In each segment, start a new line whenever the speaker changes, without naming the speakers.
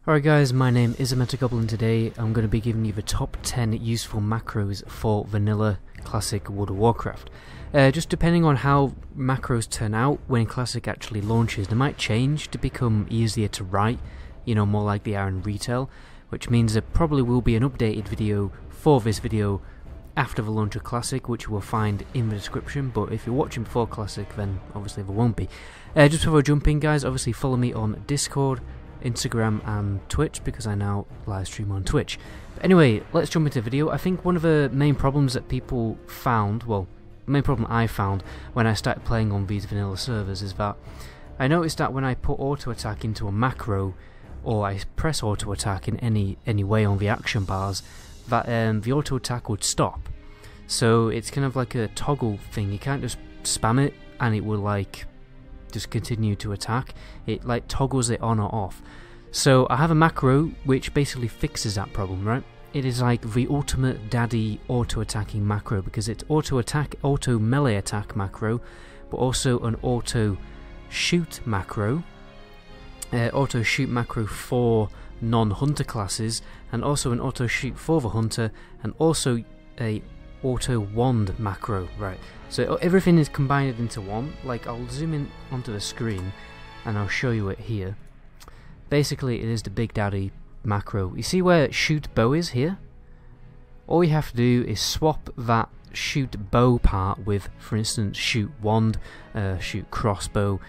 Alright guys, my name is Goblin. Today I'm going to be giving you the top 10 useful macros for vanilla classic World of Warcraft. Just depending on how macros turn out when classic actually launches, they might change to become easier to write, you know, more like they are in retail, which means there probably will be an updated video for this video after the launch of classic, which you will find in the description. But if you're watching before classic, then obviously there won't be. Just before I jump in guys, obviously follow me on Discord, Instagram and Twitch, because I now live stream on Twitch. But anyway, let's jump into the video. I think one of the main problems that people found, well, the main problem I found when I started playing on these vanilla servers is that I noticed that when I put auto attack into a macro, or I press auto attack in any way on the action bars, that the auto attack would stop. So it's kind of like a toggle thing. You can't just spam it and it will like just continue to attack. It like toggles it on or off. So I have a macro which basically fixes that problem, right? It is like the ultimate daddy auto attacking macro, because it's auto attack, auto melee attack macro, but also an auto shoot macro, auto shoot macro for non-hunter classes, and also an auto shoot for the hunter, and also a auto wand macro, right? So everything is combined into one. Like, I'll zoom in onto the screen and I'll show you it here. Basically it is the big daddy macro. You see where shoot bow is here? All you have to do is swap that shoot bow part with, for instance, shoot wand, shoot crossbow,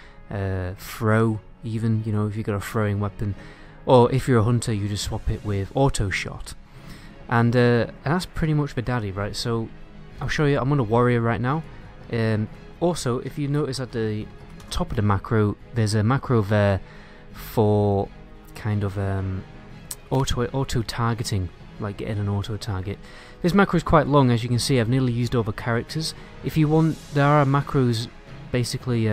throw even, you know, if you've got a throwing weapon, or if you're a hunter you just swap it with auto shot. And that's pretty much the daddy, right? So I'll show you. I'm on a warrior right now. Also, if you notice at the top of the macro, there's a macro there for kind of auto targeting, like getting an auto target. This macro is quite long, as you can see. I've nearly used all the characters. If you want, there are macros basically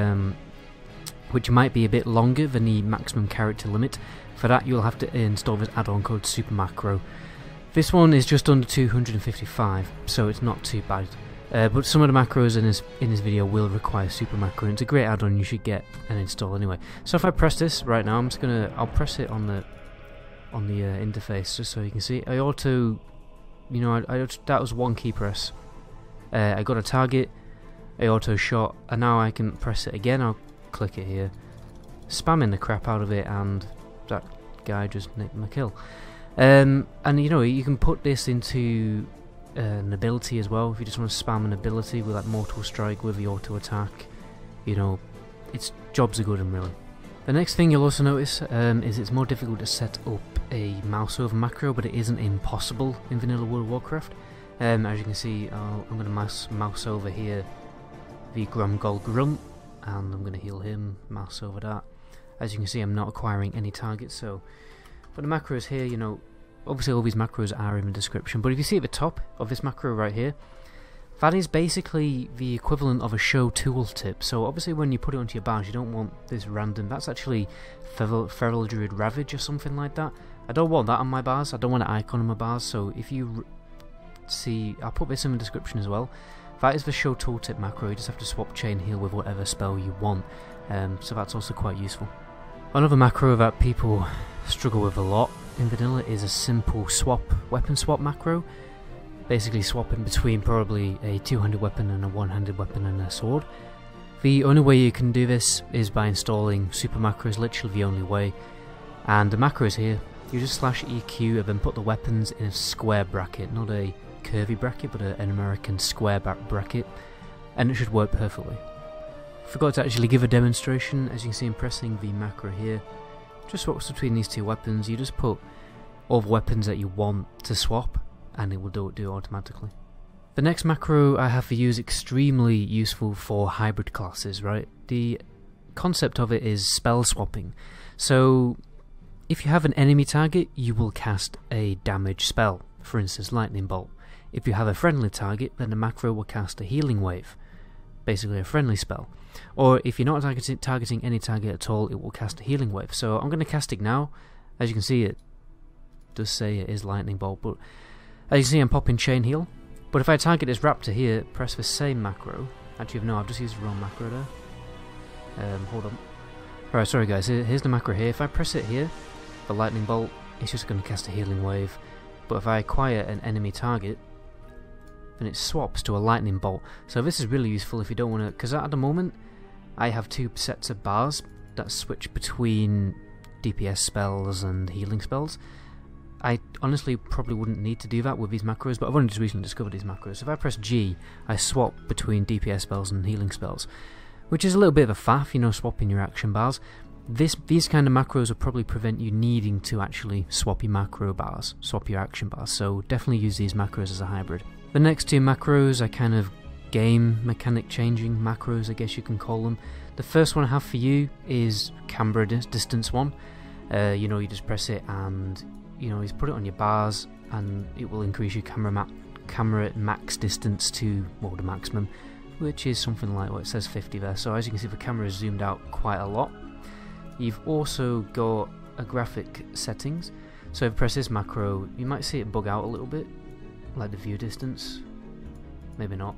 which might be a bit longer than the maximum character limit. For that, you'll have to install this add-on called Super Macro. This one is just under 255, so it's not too bad. But some of the macros in this video will require Super Macro, and it's a great add-on you should get and install anyway. So if I press this right now, I'll press it on the interface just so you can see. I auto, you know, that was one key press. I got a target, I auto shot, and now I can press it again. I'll click it here, spamming the crap out of it, and that guy just nicked my kill. And you know, you can put this into an ability as well. If you just want to spam an ability with like Mortal Strike with the auto attack, you know, its jobs are good and really. The next thing you'll also notice is it's more difficult to set up a Mouseover macro, but it isn't impossible in vanilla World of Warcraft. As you can see, I'm going to mouse over here the Grumgol Grunt, and I'm going to heal him, mouse over that. As you can see, I'm not acquiring any targets, so for the macros here, you know, obviously all these macros are in the description, but if you see at the top of this macro right here, that is basically the equivalent of a show tooltip. So obviously when you put it onto your bars, you don't want this random, that's actually Feral Druid Ravage or something like that. I don't want that on my bars, I don't want an icon on my bars, so if you see, I'll put this in the description as well. That is the show tooltip macro. You just have to swap chain heal with whatever spell you want, so that's also quite useful. Another macro that people struggle with a lot in vanilla is a simple weapon swap macro. Basically swapping between probably a two-handed weapon and a one-handed weapon and a sword. The only way you can do this is by installing super macros, literally the only way. And the macros here, you just slash EQ and then put the weapons in a square bracket, not a curvy bracket, but an American square bracket, and it should work perfectly. Forgot to actually give a demonstration. As you can see, I'm pressing the macro here. Just swaps between these two weapons. You just put all the weapons that you want to swap, and it will do it automatically. The next macro I have for you is extremely useful for hybrid classes, right? The concept of it is spell swapping. So if you have an enemy target, you will cast a damage spell, for instance Lightning Bolt. If you have a friendly target, then the macro will cast a healing wave, basically a friendly spell. Or if you're not targeting any target at all, it will cast a healing wave. So I'm going to cast it now. As you can see, it does say it is Lightning Bolt, but as you can see, I'm popping chain heal. But if I target this raptor here, press the same macro. Actually, no, I've just used the wrong macro there. Hold on. Alright, sorry guys, here's the macro here. If I press it here, the lightning bolt, it's just going to cast a healing wave. But if I acquire an enemy target, then it swaps to a lightning bolt. So this is really useful if you don't want to, because at the moment I have two sets of bars that switch between DPS spells and healing spells. I honestly probably wouldn't need to do that with these macros, but I've only just recently discovered these macros. If I press G, I swap between DPS spells and healing spells, which is a little bit of a faff, you know, swapping your action bars. These kind of macros will probably prevent you needing to actually swap your macro bars, swap your action bars, so definitely use these macros as a hybrid. The next two macros are kind of game mechanic changing macros, I guess you can call them. The first one I have for you is camera distance one. You know, you just press it and, you know, you put it on your bars and it will increase your camera max distance to, well, the maximum, which is something like what it says 50 there. So as you can see, the camera is zoomed out quite a lot. You've also got a graphic settings, so if you press this macro, you might see it bug out a little bit, like the view distance. Maybe not.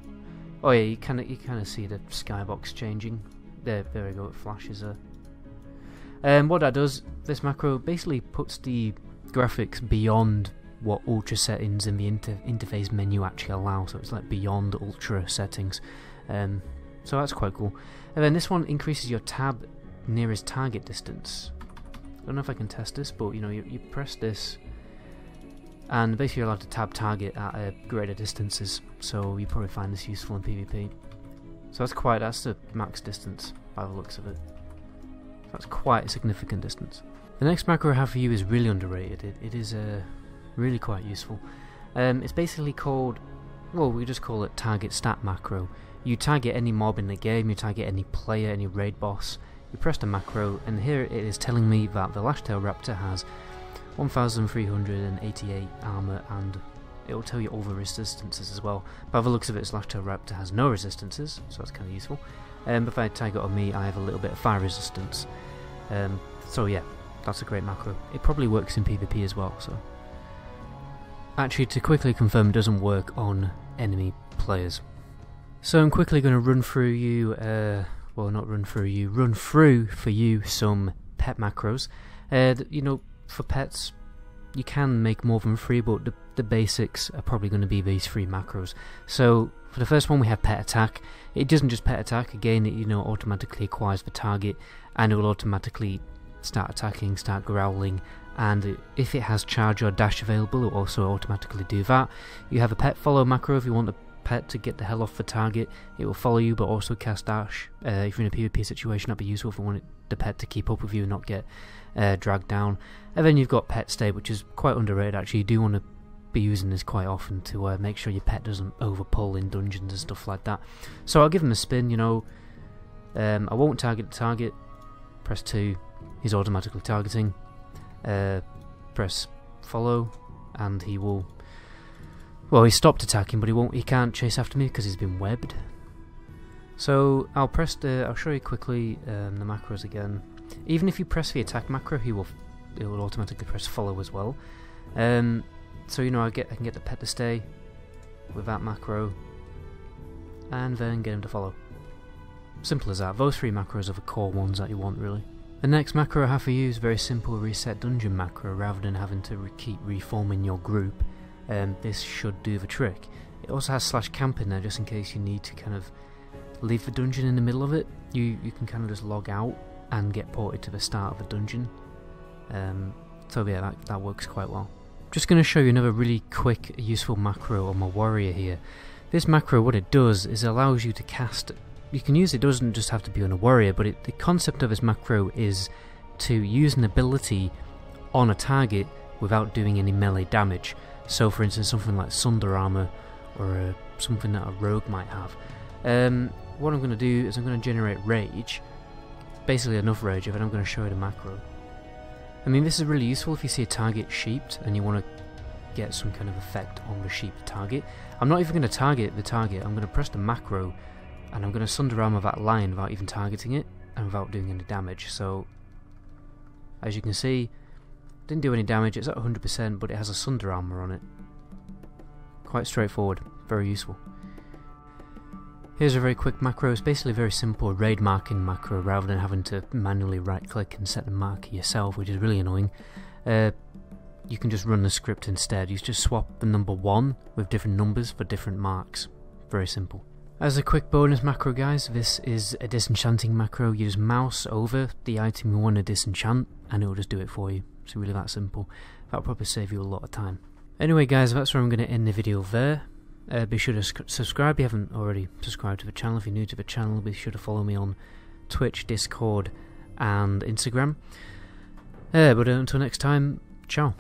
Oh yeah, you kind of see the skybox changing. There we go. It flashes there. What that does, this macro basically puts the graphics beyond what ultra settings in the interface menu actually allow. So it's like beyond ultra settings. So that's quite cool. And then this one increases your tab nearest target distance. I don't know if I can test this, but you know, you press this and basically you're allowed to tab target at greater distances, so you probably find this useful in PvP. So that's the max distance by the looks of it. That's quite a significant distance. The next macro I have for you is really underrated. It is really quite useful. It's basically called, well, we just call it target stat macro. You target any mob in the game, you target any player, any raid boss. You press the macro, and here it is telling me that the Lashtail Raptor has 1388 armor, and it will tell you all the resistances as well. By the looks of it, this Lashtail Raptor has no resistances, so that's kind of useful. But if I tag it on me, I have a little bit of fire resistance. So yeah, that's a great macro. It probably works in PvP as well. So actually, to quickly confirm, it doesn't work on enemy players. So I'm quickly going to run through you. Well, not run through for you some pet macros. You know, for pets, you can make more than 3, but the basics are probably going to be these 3 macros. So for the first one, we have pet attack. It doesn't just pet attack. Again, it, you know, automatically acquires the target, and it will automatically start attacking, start growling. And if it has charge or dash available, it will also automatically do that. You have a pet follow macro if you want the pet to get the hell off the target. It will follow you but also cast dash. If you're in a PvP situation, that'd be useful if you want the pet to keep up with you and not get dragged down. And then you've got pet stay, which is quite underrated actually. You do want to be using this quite often to make sure your pet doesn't overpull in dungeons and stuff like that. So I'll give him a spin, you know. I won't target the target. Press 2, he's automatically targeting. Press follow and he will, well, he stopped attacking, but he can't chase after me because he's been webbed. So I'll show you quickly the macros again. Even if you press the attack macro, it will automatically press follow as well. So you know, I can get the pet to stay with that macro, and then get him to follow. Simple as that. Those 3 macros are the core ones that you want, really. The next macro I have for you is a very simple reset dungeon macro. Rather than having to keep reforming your group, this should do the trick. It also has /camp in there just in case you need to kind of leave the dungeon in the middle of it. You can kind of just log out and get ported to the start of the dungeon. So yeah, that works quite well. Just going to show you another really quick useful macro on my warrior here. This macro, what it does is it allows you to cast. You can use it, doesn't just have to be on a warrior, but the concept of this macro is to use an ability on a target without doing any melee damage. So for instance, something like Sunder Armor, or something that a rogue might have. What I'm going to do is I'm going to generate rage, basically enough rage, and then I'm going to show you the macro. I mean, this is really useful if you see a target sheeped and you want to get some kind of effect on the sheep target. I'm not even going to target the target, I'm going to press the macro and I'm going to Sunder Armor that lion without even targeting it and without doing any damage. So as you can see, didn't do any damage. It's at 100%, but it has a Sunder Armor on it. Quite straightforward, very useful. Here's a very quick macro. It's basically a very simple raid marking macro rather than having to manually right click and set the marker yourself, which is really annoying. you can just run the script instead. You just swap the number 1 with different numbers for different marks. Very simple. As a quick bonus macro, guys, this is a disenchanting macro. You just mouse over the item you want to disenchant and it will just do it for you. It's really that simple. That'll probably save you a lot of time. Anyway guys, that's where I'm going to end the video there. Be sure to subscribe if you haven't already subscribed to the channel. If you're new to the channel, be sure to follow me on Twitch, Discord and Instagram. But until next time, ciao.